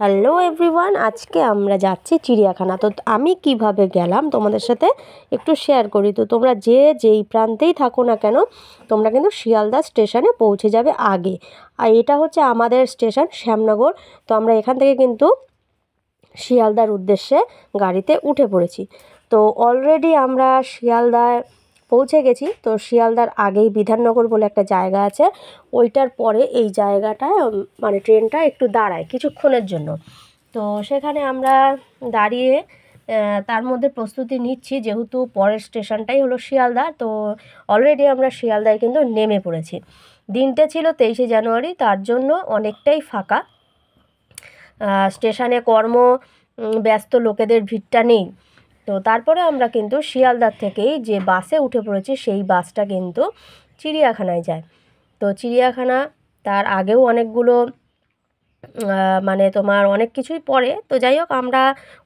Hello everyone, আজকে আমরা যাচ্ছি চিড়িয়াখানা। তো আমি কিভাবে গেলাম তোমাদের সাথে একটু শেয়ার করি। তো তোমরা যেই প্রান্তেই থাকো না কেন, তোমরা কিন্তু শিয়ালদা স্টেশনে পৌঁছে যাবে আগে। আর এটা হচ্ছে আমাদের স্টেশন শ্যামনগর। তো আমরা এখান থেকে কিন্তু শিয়ালদার উদ্দেশ্যে গাড়িতে উঠে পড়েছি। তো অলরেডি আমরা শিয়ালদায় পৌঁছে গেছি। তো শিয়ালদার আগেই বিধাননগর বলে একটা জায়গা আছে, ওইটার পরে এই জায়গাটায় মানে ট্রেনটা একটু দাঁড়ায় কিছুক্ষণের জন্য। তো সেখানে আমরা দাঁড়িয়ে তার মধ্যে প্রস্তুতি নিচ্ছি, যেহেতু পরের স্টেশনটাই হলো শিয়ালদা। তো অলরেডি আমরা শিয়ালদায় কিন্তু নেমে পড়েছি। দিনটা ছিল 23শে জানুয়ারি, তার জন্য অনেকটাই ফাঁকা। স্টেশনে ব্যস্ত লোকেদের ভিড়টা নেই। তো তারপরে আমরা কিন্তু শিয়ালদার থেকেই যে বাসে উঠে পড়েছি, সেই বাসটা কিন্তু চিড়িয়াখানায় যায়। তো চিড়িয়াখানা তার আগেও অনেকগুলো মানে তোমার অনেক কিছুই পড়ে। তো যাই হোক, আমরা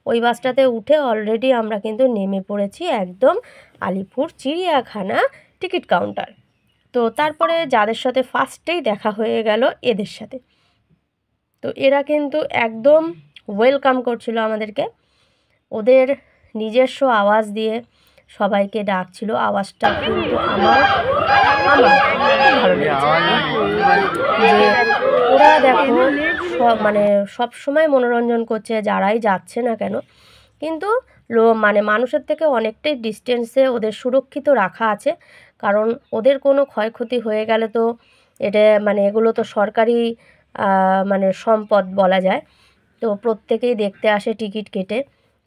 ওই বাসটাতে উঠে অলরেডি আমরা কিন্তু নেমে পড়েছি একদম আলিপুর চিড়িয়াখানা টিকিট কাউন্টার। তো তারপরে যাদের সাথে ফার্স্টেই দেখা হয়ে গেল এদের সাথে। তো এরা কিন্তু একদম ওয়েলকাম করছিল আমাদেরকে, ওদের নিজস্ব আওয়াজ দিয়ে সবাইকে ডাকছিল। আওয়াজটা কিন্তু আমার ভালো লেগেছে, যে ওরা দেখো মানে সব সময় মনোরঞ্জন করছে যারাই যাচ্ছে না কেন, কিন্তু মানে মানুষের থেকে অনেকটাই ডিস্টেন্সে ওদের সুরক্ষিত রাখা আছে। কারণ ওদের কোনো ক্ষয়ক্ষতি হয়ে গেলে তো এটা মানে এগুলো তো সরকারি মানে সম্পদ বলা যায়। তো প্রত্যেকেই দেখতে আসে টিকিট কেটে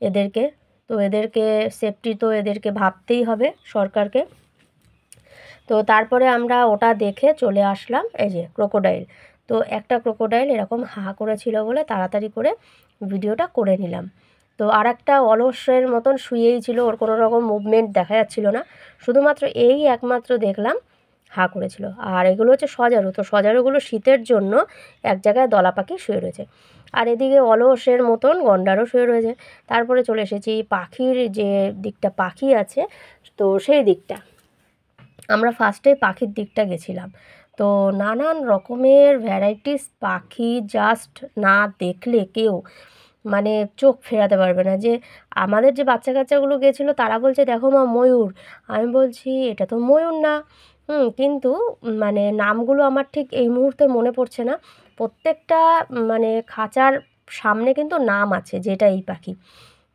এদেরকে। তো এদেরকে সেফটি তো এদেরকে ভাবতেই হবে সরকারকে। তো তারপরে আমরা ওটা দেখে চলে আসলাম, এই যে ক্রোকোডাইল। তো একটা ক্রোকোডাইল এরকম হা করেছিল বলে তাড়াতাড়ি করে ভিডিওটা করে নিলাম। তো আর একটা অলসের মতন শুয়েই ছিল, ওর কোনো রকম মুভমেন্ট দেখা যাচ্ছিল না, শুধুমাত্র এই একমাত্র দেখলাম হা করেছিল। আর এগুলো হচ্ছে সজারু। তো সজারুগুলো শীতের জন্য এক জায়গায় দলা পাখি শুয়ে রয়েছে, আর এদিকে অলসের মতন গন্ডারও শুয়ে রয়েছে। তারপরে চলে এসেছি পাখির যে দিকটা পাখি আছে, তো সেই দিকটা আমরা ফার্স্টে পাখির দিকটা গেছিলাম। তো নানান রকমের ভ্যারাইটিস পাখি, জাস্ট না দেখলে কেউ মানে চোখ ফেরাতে পারবে না। যে আমাদের যে বাচ্চা কাচ্চাগুলো গেছিলো তারা বলছে দেখো মা ময়ূর, আমি বলছি এটা তো ময়ূর না। কিন্তু মানে নামগুলো আমার ঠিক এই মুহূর্তে মনে পড়ছে না। প্রত্যেকটা মানে খাঁচার সামনে কিন্তু নাম আছে যেটা এই পাখি।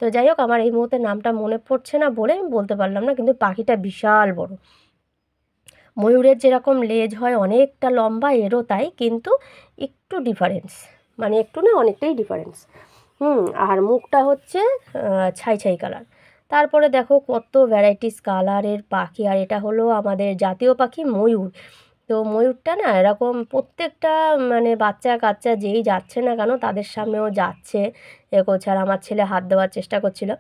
তো যাই হোক, আমার এই মুহূর্তে নামটা মনে পড়ছে না বলে আমি বলতে পারলাম না, কিন্তু পাখিটা বিশাল বড়। ময়ূরের যেরকম লেজ হয় অনেকটা লম্বা, এরও তাই, কিন্তু একটু ডিফারেন্স, মানে একটু না অনেকটাই ডিফারেন্স। আর মুখটা হচ্ছে ছাই ছাই কালার। তারপরে দেখো কত ভ্যারাইটিস কালারের পাখি। আর এটা হলো আমাদের জাতীয় পাখি ময়ূর। তো ময়ূরটা না এরকম প্রত্যেকটা মানে বাচ্চা কাচ্চা যেই যাচ্ছে না কেন তাদের সামনেও যাচ্ছে, এ করছে। আর আমার ছেলে হাত দেওয়ার চেষ্টা করছিল,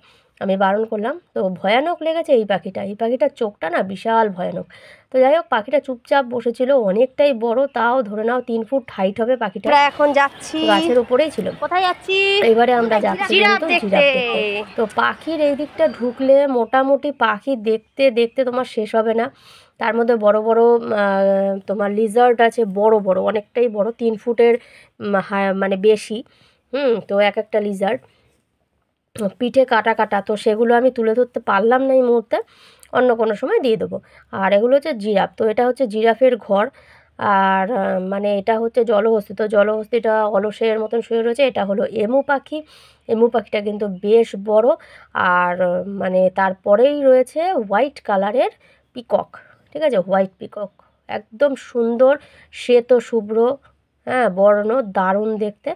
আমি বারণ করলাম। তো ভয়ানক লেগেছে এই পাখিটার চোখটা না বিশাল ভয়ানক। তো যাই হোক, পাখিটা চুপচাপ বসেছিল, অনেকটাই বড়, তাও ধরে নাও 3 ফুট হাইট হবে পাখিটা। এখন যাচ্ছি, গাছের উপরেই ছিল। কোথায় যাচ্ছি? এবারে আমরা যাচ্ছি কিন্তু জিরাফ দেখতে। তো পাখির এই দিকটা ঢুকলে মোটামুটি পাখি দেখতে দেখতে তোমার শেষ হবে না। তার মধ্যে বড় বড় তোমার লিজার্ড আছে, বড় বড় অনেকটাই বড়, 3 ফুটের মানে বেশি। তো এক একটা লিজার্ড পিঠে কাটা কাটা। তো সেগুলো আমি তুলে ধরতে পারলাম না এই মুহূর্তে, অন্য কোনো সময় দিয়ে দেবো। আর এগুলো হচ্ছে জিরাফ। তো এটা হচ্ছে জিরাফের ঘর। আর মানে এটা হচ্ছে জলহস্তি। তো জলহস্তিটা অলসের মতন শুয়ে রয়েছে। এটা হলো এমু পাখি। এমু পাখিটা কিন্তু বেশ বড়। আর মানে তারপরেই রয়েছে হোয়াইট কালারের পিকক, ঠিক আছে, হোয়াইট পিকক, একদম সুন্দর শ্বেত শুভ্র, হ্যাঁ, বর্ণ দারুণ দেখতে।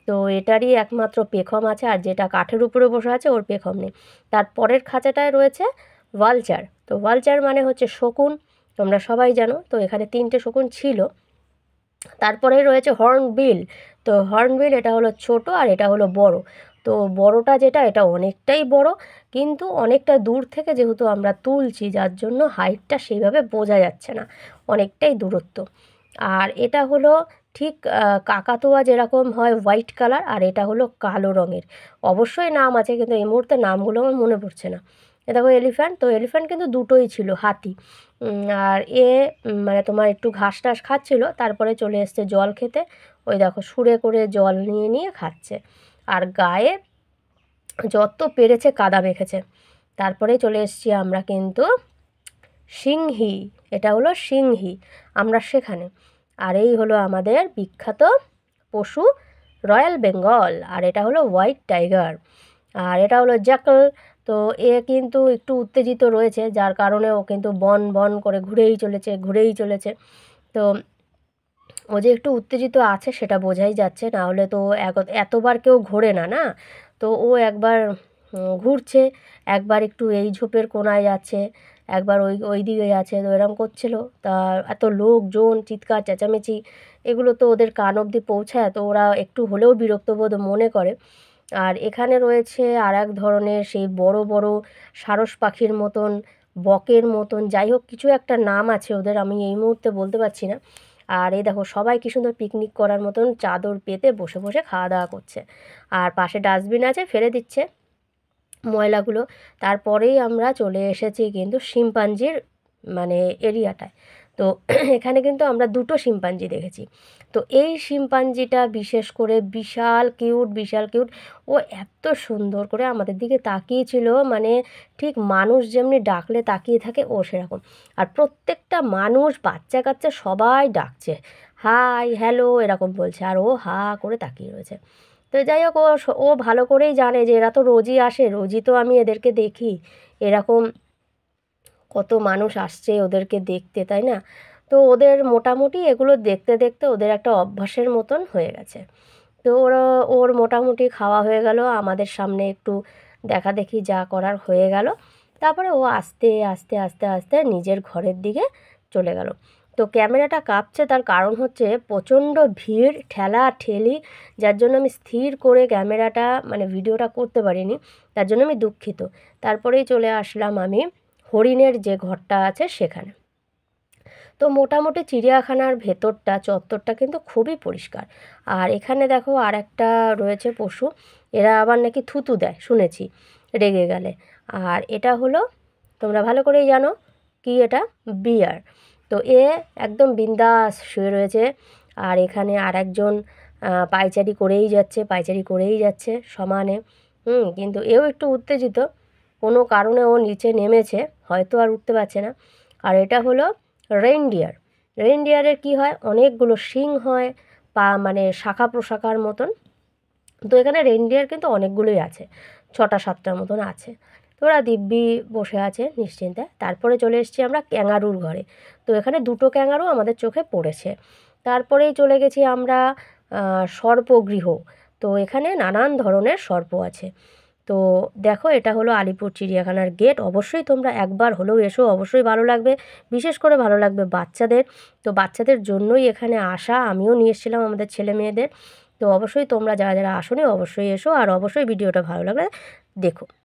তো এটারই একমাত্র পেখম আছে, আর যেটা কাঠের উপরে বসে আছে ওর পেখম নেই। তার পরের খাঁচাটায় রয়েছে ভালচার। তো ভালচার মানে হচ্ছে শকুন, তোমরা সবাই জানো। তো এখানে 3টে শকুন ছিল। তারপরে রয়েছে হর্নবিল। তো হর্নবিল এটা হলো ছোট, আর এটা হলো বড়। তো বড়টা যেটা, এটা অনেকটাই বড়, কিন্তু অনেকটা দূর থেকে যেহেতু আমরা তুলছি, যার জন্য হাইটটা সেইভাবে বোঝা যাচ্ছে না, অনেকটাই দূরত্ব। আর এটা হলো ঠিক কাকাতুয়া যেরকম হয় হোয়াইট কালার, আর এটা হলো কালো রঙের। অবশ্যই নাম আছে, কিন্তু এই মুহূর্তে নামগুলো আমার মনে পড়ছে না। এ দেখো এলিফ্যান্ট। তো এলিফ্যান্ট কিন্তু দুটোই ছিল, হাতি। আর মানে তোমার একটু ঘাস টাস খাচ্ছিলো, তারপরে চলে এসছে জল খেতে। ওই দেখো সুরে করে জল নিয়ে নিয়ে খাচ্ছে, আর গায়ে যত পেরেছে কাদা মেখেছে। তারপরে চলে এসেছি আমরা কিন্তু সিংহি, এটা হলো সিংহি, আমরা সেখানে। আর এই হলো আমাদের বিখ্যাত পশু রয়্যাল বেঙ্গল, আর এটা হলো হোয়াইট টাইগার, আর এটা হলো জ্যাকল। তো এ কিন্তু একটু উত্তেজিত রয়েছে, যার কারণে ও কিন্তু বন বন করে ঘুরেই চলেছে ঘুরেই চলেছে। তো ও যে একটু উত্তেজিত আছে সেটা বোঝাই যাচ্ছে, না হলে তো এতবার কেউ ঘোরে না, না। তো ও একবার ঘুরছে, একবার একটু এই ঝোপের কোণায় যাচ্ছে, একবার ওই ওই দিকে যাচ্ছে, তো এরম করছিল। তা এত লোকজন চিৎকার চেঁচামেচি এগুলো তো ওদের কান অবধি পৌঁছায়, তো ওরা একটু হলেও বিরক্তবোধ মনে করে। আর এখানে রয়েছে আর এক ধরনের সেই বড় বড় সারস পাখির মতন, বকের মতন, যাই হোক কিছু একটা নাম আছে ওদের, আমি এই মুহূর্তে বলতে পারছি না। আর এই দেখো সবাই কি সুন্দর পিকনিক করার মতন চাদর পেতে বসে বসে খাওয়া দাওয়া করছে, আর পাশে ডাস্টবিন আছে, ফেলে দিচ্ছে ময়লাগুলো। তারপরেই আমরা চলে এসেছি কিন্তু শিম্পাঞ্জির মানে এরিয়াটায়। তো এখানে কিন্তু আমরা দুটো শিম্পাঞ্জি দেখেছি। তো এই শিম্পাঞ্জিটা বিশেষ করে বিশাল কিউট, বিশাল কিউট। ও এত সুন্দর করে আমাদের দিকে তাকিয়েছিল, মানে ঠিক মানুষ যেমনি ডাকলে তাকিয়ে থাকে ও সেরকম। আর প্রত্যেকটা মানুষ বাচ্চা কাচ্চা সবাই ডাকছে, হাই হ্যালো এরকম বলছে, আর ও হা করে তাকিয়ে রয়েছে। তো যাই হোক ও ভালো করেই জানে যে এরা তো রোজই আসে, রোজই তো আমি এদেরকে দেখি, এরকম কত মানুষ আসছে ওদেরকে দেখতে, তাই না। তো ওদের মোটামুটি এগুলো দেখতে দেখতে ওদের একটা অভ্যাসের মতন হয়ে গেছে। তো ওর মোটামুটি খাওয়া হয়ে গেল, আমাদের সামনে একটু দেখা দেখি যা করার হয়ে গেল। তারপরে ও আস্তে আস্তে আস্তে আস্তে নিজের ঘরের দিকে চলে গেল। তো ক্যামেরাটা কাঁপছে, তার কারণ হচ্ছে প্রচণ্ড ভিড়, ঠেলা ঠেলি, যার জন্য আমি স্থির করে ক্যামেরাটা মানে ভিডিওটা করতে পারিনি, তার জন্য আমি দুঃখিত। তারপরেই চলে আসলাম আমি হরিণের যে ঘরটা আছে সেখানে। তো মোটামুটি চিড়িয়াখানার ভেতরটা চত্বরটা কিন্তু খুবই পরিষ্কার। আর এখানে দেখো আর একটা রয়েছে পশু, এরা আবার নাকি থুতু দেয় শুনেছি রেগে গেলে। আর এটা হলো, তোমরা ভালো করেই জানো কি এটা, বিয়ার। তো এ একদম বিন্দাস শুয়ে রয়েছে, আর এখানে আর একজন পায়চারি করেই যাচ্ছে, পায়চারি করেই যাচ্ছে সমানে। কিন্তু এও একটু উত্তেজিত, কোনো কারণে ও নিচে নেমেছে, হয়তো আর উঠতে পারছে না। আর এটা হলো রেইনডিয়ার। রেইনডিয়ারের কী হয়, অনেকগুলো শিং হয়, পা মানে শাখা প্রশাখার মতন। তো এখানে রেইনডিয়ার কিন্তু অনেকগুলোই আছে, 6টা 7টার মতন আছে। তো ওরা দিব্যি বসে আছে নিশ্চিন্তে। তারপরে চলে এসেছি আমরা ক্যাঙ্গারুর ঘরে। তো এখানে দুটো ক্যাঙ্গারু আমাদের চোখে পড়েছে। তারপরেই চলে গেছি আমরা সর্পগৃহ। তো এখানে নানান ধরনের সর্প আছে। তো দেখো এটা হলো আলিপুর চিড়িয়াখানার গেট, অবশ্যই তোমরা একবার হলেও এসো, অবশ্যই ভালো লাগবে, বিশেষ করে ভালো লাগবে বাচ্চাদের। তো বাচ্চাদের জন্যই এখানে আসা, আমিও নিয়ে এসেছিলাম আমাদের ছেলে মেয়েদের। তো অবশ্যই তোমরা যারা যারা আসোনি অবশ্যই এসো, আর অবশ্যই ভিডিওটা ভালো লাগলে দেখো।